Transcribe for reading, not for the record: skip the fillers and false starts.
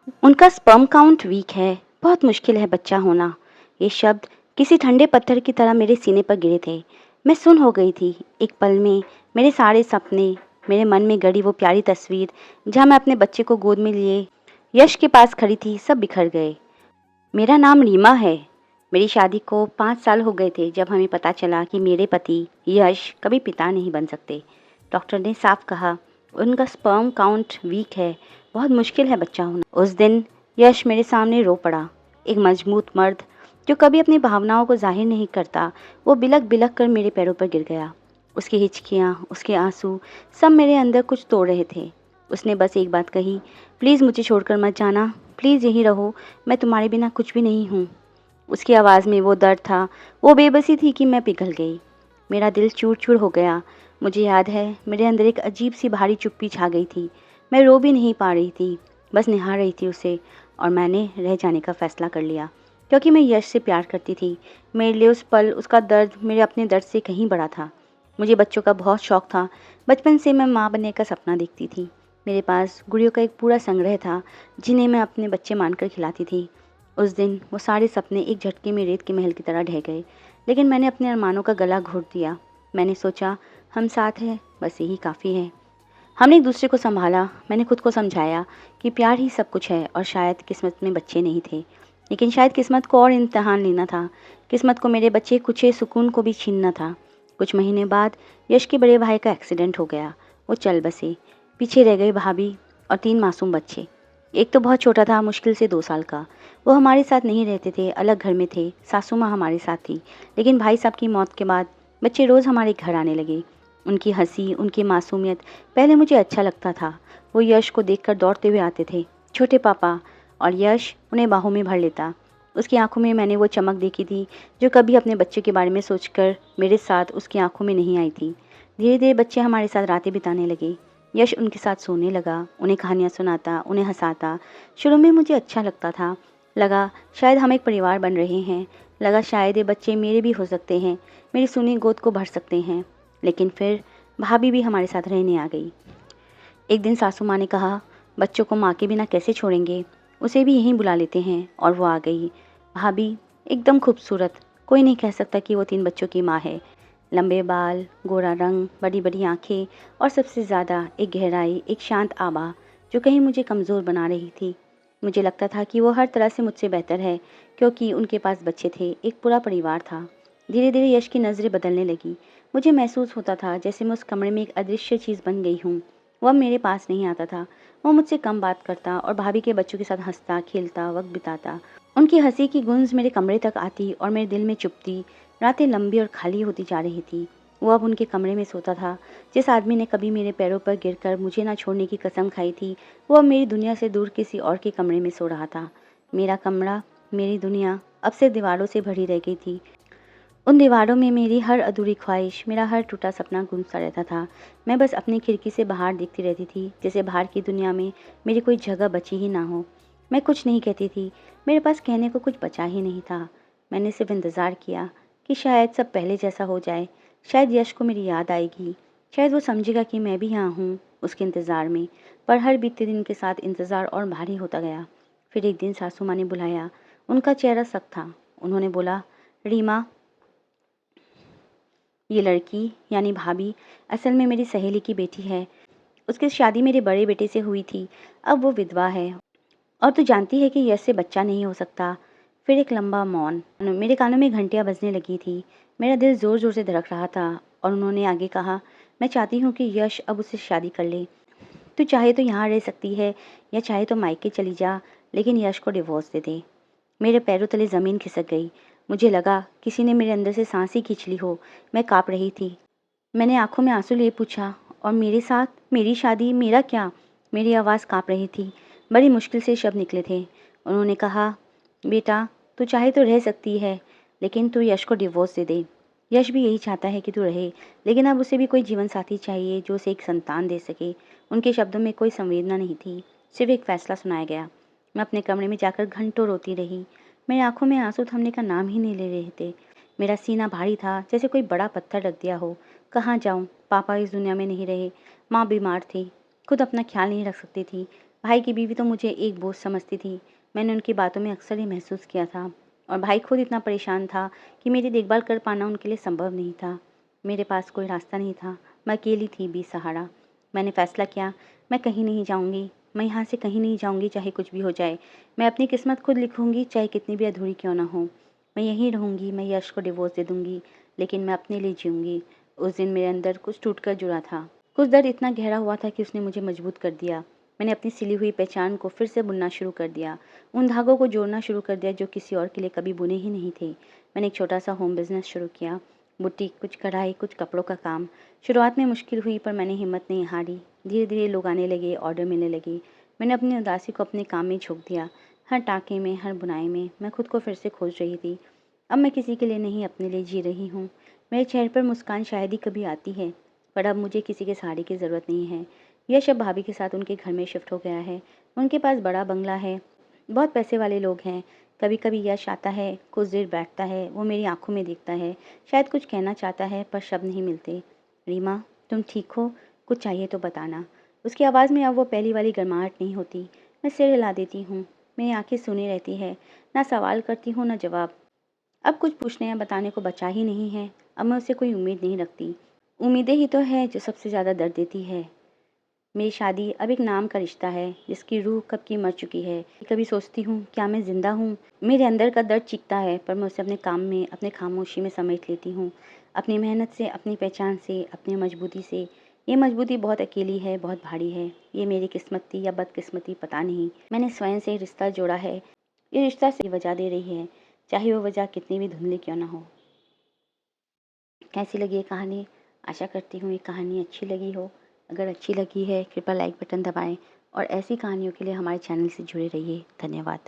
उनका sperm count week है, बहुत मुश्किल है बच्चा होना। ये शब्द किसी ठंडे पत्थर की तरह मेरे सीने पर गिरे थे। मैं सुन्न हो गई थी। एक पल में मेरे सारे सपने, मेरे मन में गड़ी वो प्यारी तस्वीर जहाँ मैं अपने बच्चे को गोद में लिए यश के पास खड़ी थी, सब बिखर गए। मेरा नाम रीमा है। मेरी शादी को 5 साल हो गए थे जब हमें पता चला कि मेरे पति यश कभी पिता नहीं बन सकते। डॉक्टर ने साफ कहा, उनका स्पर्म काउंट वीक है, बहुत मुश्किल है बच्चा होना। उस दिन यश मेरे सामने रो पड़ा। एक मजबूत मर्द जो कभी अपनी भावनाओं को जाहिर नहीं करता, वो बिलक बिलक कर मेरे पैरों पर गिर गया। उसकी हिचकियाँ, उसके आंसू, सब मेरे अंदर कुछ तोड़ रहे थे। उसने बस एक बात कही, प्लीज़ मुझे छोड़कर मत जाना, प्लीज़ यहीं रहो, मैं तुम्हारे बिना कुछ भी नहीं हूँ। उसकी आवाज़ में वो दर्द था, वो बेबसी थी कि मैं पिघल गई। मेरा दिल चूर-चूर हो गया। मुझे याद है, मेरे अंदर एक अजीब-सी भारी चुप्पी छा गई थी। मैं रो भी नहीं पा रही थी, बस निहार रही थी उसे। और मैंने रह जाने का फ़ैसला कर लिया, क्योंकि मैं यश से प्यार करती थी। मेरे लिए उस पल उसका दर्द मेरे अपने दर्द से कहीं बड़ा था। मुझे बच्चों का बहुत शौक था। बचपन से मैं माँ बनने का सपना देखती थी। मेरे पास गुड़ियों का एक पूरा संग्रह था, जिन्हें मैं अपने बच्चे मानकर खिलाती थी। उस दिन वो सारे सपने एक झटके में रेत के महल की तरह ढह गए। लेकिन मैंने अपने अरमानों का गला घोट दिया। मैंने सोचा, हम साथ हैं, बस यही काफ़ी है। हमने एक दूसरे को संभाला। मैंने खुद को समझाया कि प्यार ही सब कुछ है, और शायद किस्मत में बच्चे नहीं थे। लेकिन शायद किस्मत को और इम्तिहान लेना था। किस्मत को मेरे बच्चे कुछे सुकून को भी छीनना था। कुछ महीने बाद यश के बड़े भाई का एक्सीडेंट हो गया। वो चल बसे। पीछे रह गई भाभी और 3 मासूम बच्चे। एक तो बहुत छोटा था, मुश्किल से 2 साल का। वो हमारे साथ नहीं रहते थे, अलग घर में थे। सासू माँ हमारे साथ थी। लेकिन भाई साहब की मौत के बाद बच्चे रोज़ हमारे घर आने लगे। उनकी हंसी, उनकी मासूमियत, पहले मुझे अच्छा लगता था। वो यश को देखकर दौड़ते हुए आते थे, छोटे पापा, और यश उन्हें बाहों में भर लेता। उसकी आंखों में मैंने वो चमक देखी थी जो कभी अपने बच्चे के बारे में सोचकर मेरे साथ उसकी आंखों में नहीं आई थी। धीरे धीरे बच्चे हमारे साथ रातें बिताने लगे। यश उनके साथ सोने लगा, उन्हें कहानियाँ सुनाता, उन्हें हंसाता। शुरू में मुझे अच्छा लगता था। लगा शायद हम एक परिवार बन रहे हैं। लगा शायद ये बच्चे मेरे भी हो सकते हैं, मेरी सुनी गोद को भर सकते हैं। लेकिन फिर भाभी भी हमारे साथ रहने आ गई। एक दिन सासू माँ ने कहा, बच्चों को माँ के बिना कैसे छोड़ेंगे, उसे भी यहीं बुला लेते हैं। और वो आ गई। भाभी एकदम खूबसूरत, कोई नहीं कह सकता कि वो 3 बच्चों की माँ है। लंबे बाल, गोरा रंग, बड़ी बड़ी आंखें, और सबसे ज़्यादा एक गहराई, एक शांत आभा जो कहीं मुझे कमज़ोर बना रही थी। मुझे लगता था कि वो हर तरह से मुझसे बेहतर है, क्योंकि उनके पास बच्चे थे, एक पूरा परिवार था। धीरे धीरे यश की नज़रें बदलने लगी। मुझे महसूस होता था जैसे मैं उस कमरे में एक अदृश्य चीज़ बन गई हूँ। वो अब मेरे पास नहीं आता था। वो मुझसे कम बात करता और भाभी के बच्चों के साथ हंसता, खेलता, वक्त बिताता। उनकी हंसी की गूंज मेरे कमरे तक आती और मेरे दिल में चुभती। रातें लंबी और खाली होती जा रही थी। वो अब उनके कमरे में सोता था। जिस आदमी ने कभी मेरे पैरों पर गिरकर मुझे ना छोड़ने की कसम खाई थी, वो अब मेरी दुनिया से दूर किसी और के कमरे में सो रहा था। मेरा कमरा, मेरी दुनिया अब सिर्फ दीवारों से भरी रह गई थी। उन दीवारों में मेरी हर अधूरी ख्वाहिश, मेरा हर टूटा सपना गूंजता रहता था। मैं बस अपनी खिड़की से बाहर देखती रहती थी, जैसे बाहर की दुनिया में मेरी कोई जगह बची ही ना हो। मैं कुछ नहीं कहती थी, मेरे पास कहने को कुछ बचा ही नहीं था। मैंने सिर्फ इंतज़ार किया कि शायद सब पहले जैसा हो जाए। शायद यश को मेरी याद आएगी, शायद वो समझेगा कि मैं भी यहाँ हूँ उसके इंतज़ार में। पर हर बीते दिन के साथ इंतज़ार और भारी होता गया। फिर एक दिन सासू माँ ने बुलाया। उनका चेहरा सख्त था। उन्होंने बोला, रीमा, ये लड़की यानी भाभी असल में मेरी सहेली की बेटी है। उसकी शादी मेरे बड़े बेटे से हुई थी। अब वो विधवा है, और तू जानती है कि यश से बच्चा नहीं हो सकता। फिर एक लंबा मौन। मेरे कानों में घंटियां बजने लगी थी। मेरा दिल ज़ोर ज़ोर से धड़क रहा था। और उन्होंने आगे कहा, मैं चाहती हूँ कि यश अब उससे शादी कर ले। तू चाहे तो यहाँ रह सकती है, या चाहे तो मायके चली जा, लेकिन यश को डिवोर्स दे दे। मेरे पैरों तले ज़मीन खिसक गई। मुझे लगा किसी ने मेरे अंदर से सांस ही खींच ली हो। मैं काँप रही थी। मैंने आंखों में आंसू लिए पूछा, और मेरे साथ मेरी शादी, मेरा क्या? मेरी आवाज़ काँप रही थी। बड़ी मुश्किल से शब्द निकले थे। उन्होंने कहा, बेटा, तू चाहे तो रह सकती है, लेकिन तू यश को डिवोर्स दे दे। यश भी यही चाहता है कि तू रहे, लेकिन अब उसे भी कोई जीवन साथी चाहिए जो उसे एक संतान दे सके। उनके शब्दों में कोई संवेदना नहीं थी, सिर्फ एक फैसला सुनाया गया। मैं अपने कमरे में जाकर घंटों रोती रही। मेरी आंखों में आंसू थमने का नाम ही नहीं ले रहे थे। मेरा सीना भारी था, जैसे कोई बड़ा पत्थर रख दिया हो। कहाँ जाऊँ? पापा इस दुनिया में नहीं रहे, माँ बीमार थी, खुद अपना ख्याल नहीं रख सकती थी। भाई की बीवी तो मुझे एक बोझ समझती थी। मैंने उनकी बातों में अक्सर ये महसूस किया था और भाई खुद इतना परेशान था कि मेरी देखभाल कर पाना उनके लिए संभव नहीं था। मेरे पास कोई रास्ता नहीं था। मैं अकेली थी बेसहारा। मैंने फ़ैसला किया, मैं कहीं नहीं जाऊँगी। मैं यहाँ से कहीं नहीं जाऊँगी चाहे कुछ भी हो जाए। मैं अपनी किस्मत खुद लिखूँगी चाहे कितनी भी अधूरी क्यों ना हो। मैं यहीं रहूँगी, मैं यश को डिवोर्स दे दूँगी, लेकिन मैं अपने लिए जीऊँगी। उस दिन मेरे अंदर कुछ टूट कर जुड़ा था। कुछ दर्द इतना गहरा हुआ था कि उसने मुझे मजबूत कर दिया। मैंने अपनी सिली हुई पहचान को फिर से बुनना शुरू कर दिया। उन धागों को जोड़ना शुरू कर दिया जो किसी और के लिए कभी बुने ही नहीं थे। मैंने एक छोटा-सा होम बिज़नेस शुरू किया। बुटीक, कुछ कढ़ाई, कुछ कपड़ों का काम। शुरुआत में मुश्किल हुई पर मैंने हिम्मत नहीं हारी। धीरे-धीरे लोग आने लगे, ऑर्डर मिलने लगे। मैंने अपनी उदासी को अपने काम में झोंक दिया। हर टाँके में, हर बुनाई में मैं खुद को फिर से खोज रही थी। अब मैं किसी के लिए नहीं, अपने लिए जी रही हूँ। मेरे चेहरे पर मुस्कान शायद ही कभी आती है, पर अब मुझे किसी के सहारे की ज़रूरत नहीं है। यश अब भाभी के साथ उनके घर में शिफ्ट हो गया है। उनके पास बड़ा बंगला है, बहुत पैसे वाले लोग हैं। कभी-कभी यश आता है, कुछ देर बैठता है, वो मेरी आँखों में देखता है, शायद कुछ कहना चाहता है पर शब्द नहीं मिलते। रीमा, तुम ठीक हो? कुछ चाहिए तो बताना। उसकी आवाज़ में अब वो पहली वाली गर्माहट नहीं होती। मैं सिर हिला देती हूँ। मेरी आँखें सूनी रहती है। ना सवाल करती हूँ, ना जवाब। अब कुछ पूछने या बताने को बचा ही नहीं है। अब मैं उससे कोई उम्मीद नहीं रखती। उम्मीदें ही तो है जो सबसे ज़्यादा दर्द देती है। मेरी शादी अब एक नाम का रिश्ता है जिसकी रूह कब की मर चुकी है। कभी सोचती हूँ क्या मैं जिंदा हूँ? मेरे अंदर का दर्द चीखता है पर मैं उसे अपने काम में, अपने खामोशी में समेट लेती हूँ। अपनी मेहनत से, अपनी पहचान से, अपनी मजबूती से। ये मजबूती बहुत अकेली है, बहुत भारी है। ये मेरी किस्मत थी या बदकिस्मती पता नहीं। मैंने स्वयं से रिश्ता जोड़ा है। ये रिश्ता से वजह दे रही है, चाहे वो वजह कितनी भी धुंधली क्यों ना हो। कैसी लगी ये कहानी? आशा करती हूँ ये कहानी अच्छी लगी हो। अगर अच्छी लगी है कृपया लाइक बटन दबाएं और ऐसी कहानियों के लिए हमारे चैनल से जुड़े रहिए। धन्यवाद।